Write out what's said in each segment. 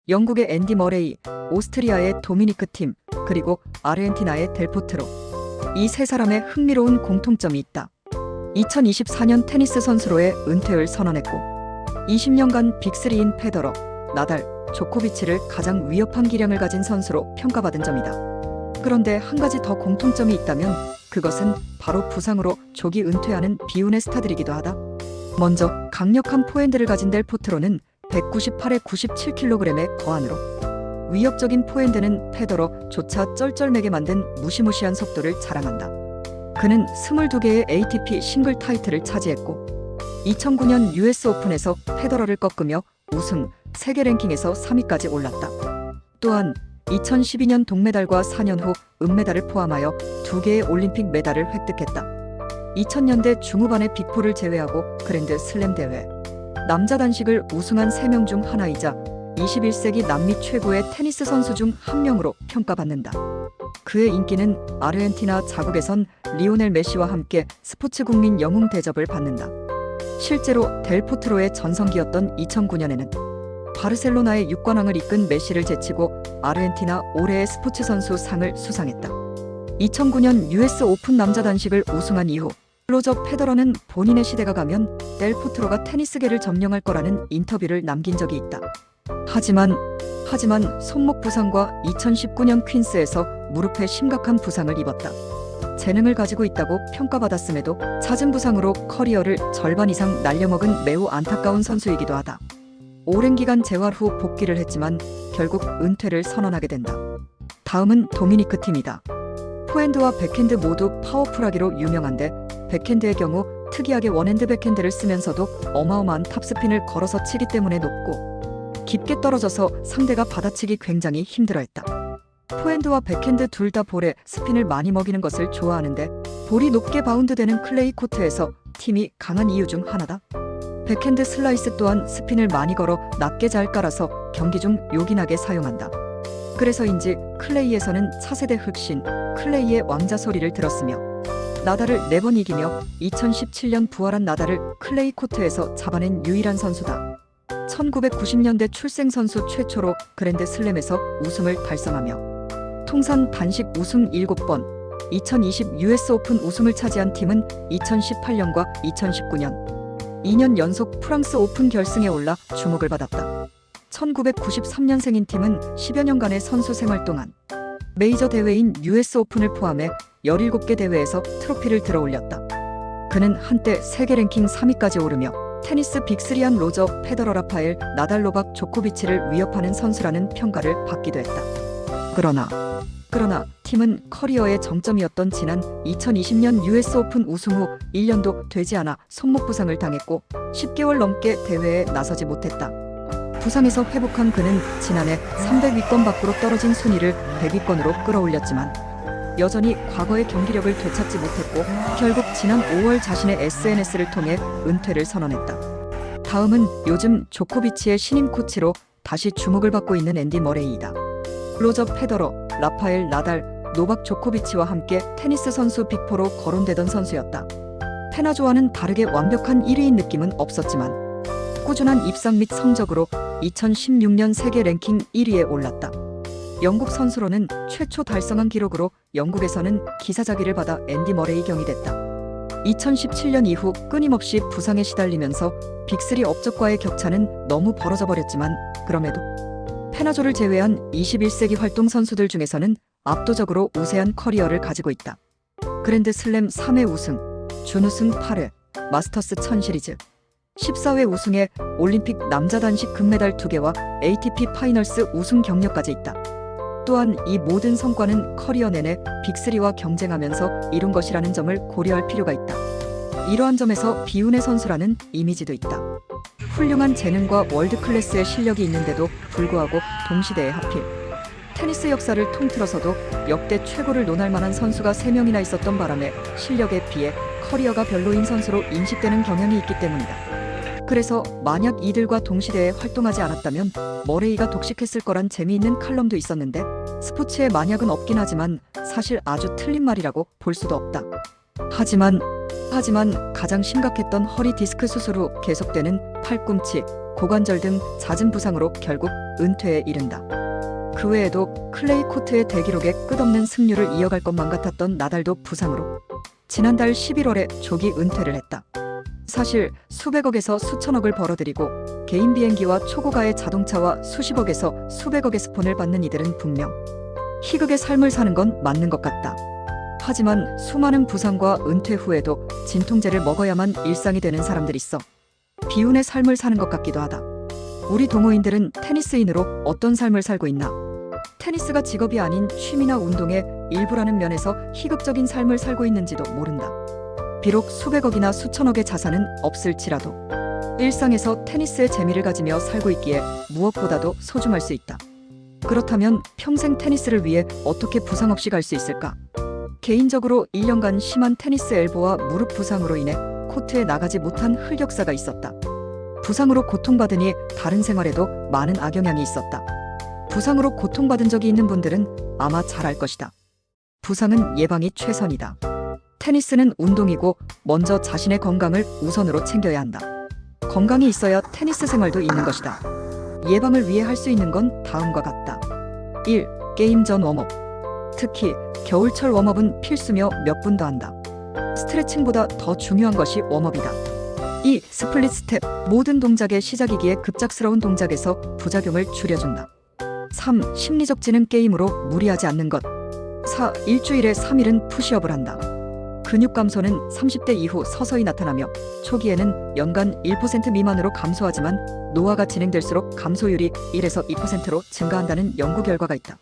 영국의 앤디 머레이, 오스트리아의 도미니크 팀, 그리고 아르헨티나의 델 포트로. 이 세 사람의 흥미로운 공통점이 있다. 2024년 테니스 선수로의 은퇴를 선언했고 20년간 빅3인 페더러, 나달, 조코비치를 가장 위협한 기량을 가진 선수로 평가받은 점이다. 그런데 한 가지 더 공통점이 있다면 그것은 바로 부상으로 조기 은퇴하는 비운의 스타들이기도 하다. 먼저 강력한 포핸드를 가진 델 포트로는 198에 97kg의 거한으로 위협적인 포핸드는 페더러조차 쩔쩔매게 만든 무시무시한 속도를 자랑한다. 그는 22개의 ATP 싱글 타이틀을 차지했고 2009년 US 오픈에서 페더러를 꺾으며 우승, 세계 랭킹에서 3위까지 올랐다. 또한 2012년 동메달과 4년 후 은메달을 포함하여 2개의 올림픽 메달을 획득했다. 2000년대 중후반의 빅4를 제외하고 그랜드 슬램 대회, 남자 단식을 우승한 3명 중 하나이자 21세기 남미 최고의 테니스 선수 중 한 명으로 평가받는다. 그의 인기는 아르헨티나 자국에선 리오넬 메시와 함께 스포츠 국민 영웅 대접을 받는다. 실제로 델 포트로의 전성기였던 2009년에는 바르셀로나의 6관왕을 이끈 메시를 제치고 아르헨티나 올해의 스포츠 선수 상을 수상했다. 2009년 US 오픈 남자 단식을 우승한 이후 로저 페더러는 본인의 시대가 가면 델 포트로가 테니스계를 점령할 거라는 인터뷰를 남긴 적이 있다. 하지만 손목 부상과 2019년 퀸스에서 무릎에 심각한 부상을 입었다. 재능을 가지고 있다고 평가받았음에도 잦은 부상으로 커리어를 절반 이상 날려먹은 매우 안타까운 선수이기도 하다. 오랜 기간 재활 후 복귀를 했지만 결국 은퇴를 선언하게 된다. 다음은 도미니크 팀이다. 포핸드와 백핸드 모두 파워풀하기로 유명한데 백핸드의 경우 특이하게 원핸드 백핸드를 쓰면서도 어마어마한 탑스핀을 걸어서 치기 때문에 높고 깊게 떨어져서 상대가 받아치기 굉장히 힘들어했다. 포핸드와 백핸드 둘 다 볼에 스핀을 많이 먹이는 것을 좋아하는데 볼이 높게 바운드되는 클레이 코트에서 팀이 강한 이유 중 하나다. 백핸드 슬라이스 또한 스핀을 많이 걸어 낮게 잘 깔아서 경기 중 요긴하게 사용한다. 그래서인지 클레이에서는 차세대 흑신, 클레이의 왕자 소리를 들었으며 나달을 4번 이기며 2017년 부활한 나달을 클레이 코트에서 잡아낸 유일한 선수다. 1990년대 출생 선수 최초로 그랜드 슬램에서 우승을 달성하며 통산 단식 우승 7번, 2020 US 오픈 우승을 차지한 팀은 2018년과 2019년 2년 연속 프랑스 오픈 결승에 올라 주목을 받았다. 1993년생인 팀은 10여 년간의 선수 생활 동안 메이저 대회인 US 오픈을 포함해 17개 대회에서 트로피를 들어올렸다. 그는 한때 세계 랭킹 3위까지 오르며 테니스 빅3한 로저, 페더러, 라파엘, 나달, 노박, 조코비치를 위협하는 선수라는 평가를 받기도 했다. 그러나 팀은 커리어의 정점이었던 지난 2020년 US 오픈 우승 후 1년도 되지 않아 손목 부상을 당했고 10개월 넘게 대회에 나서지 못했다. 부상에서 회복한 그는 지난해 300위권 밖으로 떨어진 순위를 100위권으로 끌어올렸지만 여전히 과거의 경기력을 되찾지 못했고 결국 지난 5월 자신의 SNS를 통해 은퇴를 선언했다. 다음은 요즘 조코비치의 신임 코치로 다시 주목을 받고 있는 앤디 머레이이다. 로저 페더러, 라파엘 나달, 노박 조코비치와 함께 테니스 선수 빅4로 거론되던 선수였다. 페나조와는 다르게 완벽한 1위인 느낌은 없었지만 꾸준한 입상 및 성적으로 2016년 세계 랭킹 1위에 올랐다. 영국 선수로는 최초 달성한 기록으로 영국에서는 기사자기를 받아 앤디 머레이 경이 됐다. 2017년 이후 끊임없이 부상에 시달리면서 빅3 업적과의 격차는 너무 벌어져 버렸지만 그럼에도 페나조를 제외한 21세기 활동 선수들 중에서는 압도적으로 우세한 커리어를 가지고 있다. 그랜드 슬램 3회 우승, 준우승 8회, 마스터스 1000 시리즈, 14회 우승에 올림픽 남자 단식 금메달 2개와 ATP 파이널스 우승 경력까지 있다. 또한 이 모든 성과는 커리어 내내 빅3와 경쟁하면서 이룬 것이라는 점을 고려할 필요가 있다. 이러한 점에서 비운의 선수라는 이미지도 있다. 훌륭한 재능과 월드클래스의 실력이 있는데도 불구하고 동시대에 하필 테니스 역사를 통틀어서도 역대 최고를 논할 만한 선수가 3명이나 있었던 바람에 실력에 비해 커리어가 별로인 선수로 인식되는 경향이 있기 때문이다. 그래서 만약 이들과 동시대에 활동하지 않았다면 머레이가 독식했을 거란 재미있는 칼럼도 있었는데 스포츠에 만약은 없긴 하지만 사실 아주 틀린 말이라고 볼 수도 없다. 하지만 하지만 가장 심각했던 허리 디스크 수술 후 계속되는 팔꿈치, 고관절 등 잦은 부상으로 결국 은퇴에 이른다. 그 외에도 클레이 코트의 대기록에 끝없는 승률을 이어갈 것만 같았던 나달도 부상으로 지난달 11월에 조기 은퇴를 했다. 사실 수백억에서 수천억을 벌어들이고 개인 비행기와 초고가의 자동차와 수십억에서 수백억의 스폰을 받는 이들은 분명 희극의 삶을 사는 건 맞는 것 같다. 하지만 수많은 부상과 은퇴 후에도 진통제를 먹어야만 일상이 되는 사람들이 있어 비운의 삶을 사는 것 같기도 하다. 우리 동호인들은 테니스인으로 어떤 삶을 살고 있나? 테니스가 직업이 아닌 취미나 운동의 일부라는 면에서 희극적인 삶을 살고 있는지도 모른다. 비록 수백억이나 수천억의 자산은 없을지라도 일상에서 테니스의 재미를 가지며 살고 있기에 무엇보다도 소중할 수 있다. 그렇다면 평생 테니스를 위해 어떻게 부상 없이 갈 수 있을까? 개인적으로 1년간 심한 테니스 엘보와 무릎 부상으로 인해 코트에 나가지 못한 흑역사가 있었다. 부상으로 고통받으니 다른 생활에도 많은 악영향이 있었다. 부상으로 고통받은 적이 있는 분들은 아마 잘 알 것이다. 부상은 예방이 최선이다. 테니스는 운동이고 먼저 자신의 건강을 우선으로 챙겨야 한다. 건강이 있어야 테니스 생활도 있는 것이다. 예방을 위해 할 수 있는 건 다음과 같다. 1. 게임 전 웜업. 특히 겨울철 웜업은 필수며 몇 분 더 한다. 스트레칭보다 더 중요한 것이 웜업이다. 2. 스플릿 스텝. 모든 동작의 시작이기에 급작스러운 동작에서 부작용을 줄여준다. 3. 심리적 지능 게임으로 무리하지 않는 것. 4. 일주일에 3일은 푸시업을 한다. 근육 감소는 30대 이후 서서히 나타나며 초기에는 연간 1% 미만으로 감소하지만 노화가 진행될수록 감소율이 1에서 2%로 증가한다는 연구 결과가 있다.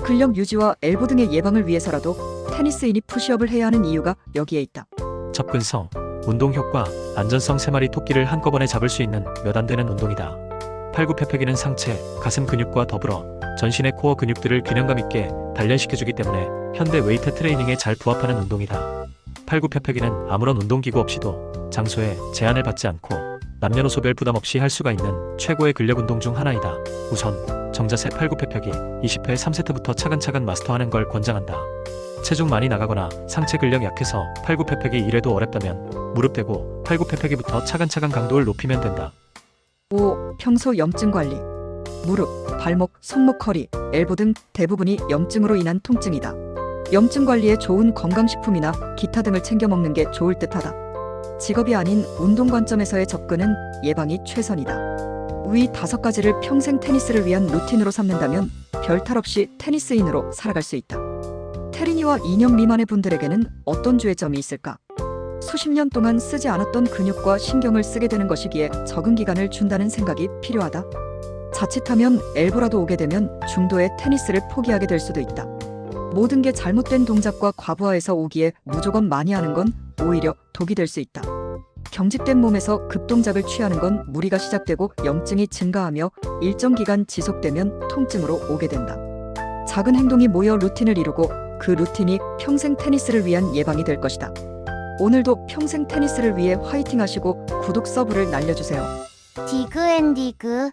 근력 유지와 엘보 등의 예방을 위해서라도 테니스인이 푸시업을 해야 하는 이유가 여기에 있다. 접근성, 운동 효과, 안전성 3마리 토끼를 한꺼번에 잡을 수 있는 몇 안 되는 운동이다. 팔굽혀펴기는 상체, 가슴 근육과 더불어 전신의 코어 근육들을 균형감 있게 단련시켜주기 때문에 현대 웨이트 트레이닝에 잘 부합하는 운동이다. 팔굽혀펴기는 아무런 운동기구 없이도 장소에 제한을 받지 않고 남녀노소별 부담 없이 할 수가 있는 최고의 근력 운동 중 하나이다. 우선 정자세 팔굽혀펴기 20회 3세트부터 차근차근 마스터하는 걸 권장한다. 체중 많이 나가거나 상체 근력 약해서 팔굽혀펴기 1회도 어렵다면 무릎 대고 팔굽혀펴기부터 차근차근 강도를 높이면 된다. 5. 평소 염증 관리. 무릎, 발목, 손목, 허리, 엘보 등 대부분이 염증으로 인한 통증이다. 염증 관리에 좋은 건강식품이나 기타 등을 챙겨 먹는 게 좋을 듯하다. 직업이 아닌 운동 관점에서의 접근은 예방이 최선이다. 위 5가지를 평생 테니스를 위한 루틴으로 삼는다면 별탈 없이 테니스인으로 살아갈 수 있다. 테린이와 2년 미만의 분들에게는 어떤 주의점이 있을까? 수십 년 동안 쓰지 않았던 근육과 신경을 쓰게 되는 것이기에 적응 기간을 준다는 생각이 필요하다. 자칫하면 엘보라도 오게 되면 중도의 테니스를 포기하게 될 수도 있다. 모든 게 잘못된 동작과 과부하에서 오기에 무조건 많이 하는 건 오히려 독이 될 수 있다. 경직된 몸에서 급동작을 취하는 건 무리가 시작되고 염증이 증가하며 일정 기간 지속되면 통증으로 오게 된다. 작은 행동이 모여 루틴을 이루고 그 루틴이 평생 테니스를 위한 예방이 될 것이다. 오늘도 평생 테니스를 위해 화이팅 하시고 구독 서브를 날려주세요. 디그앤디그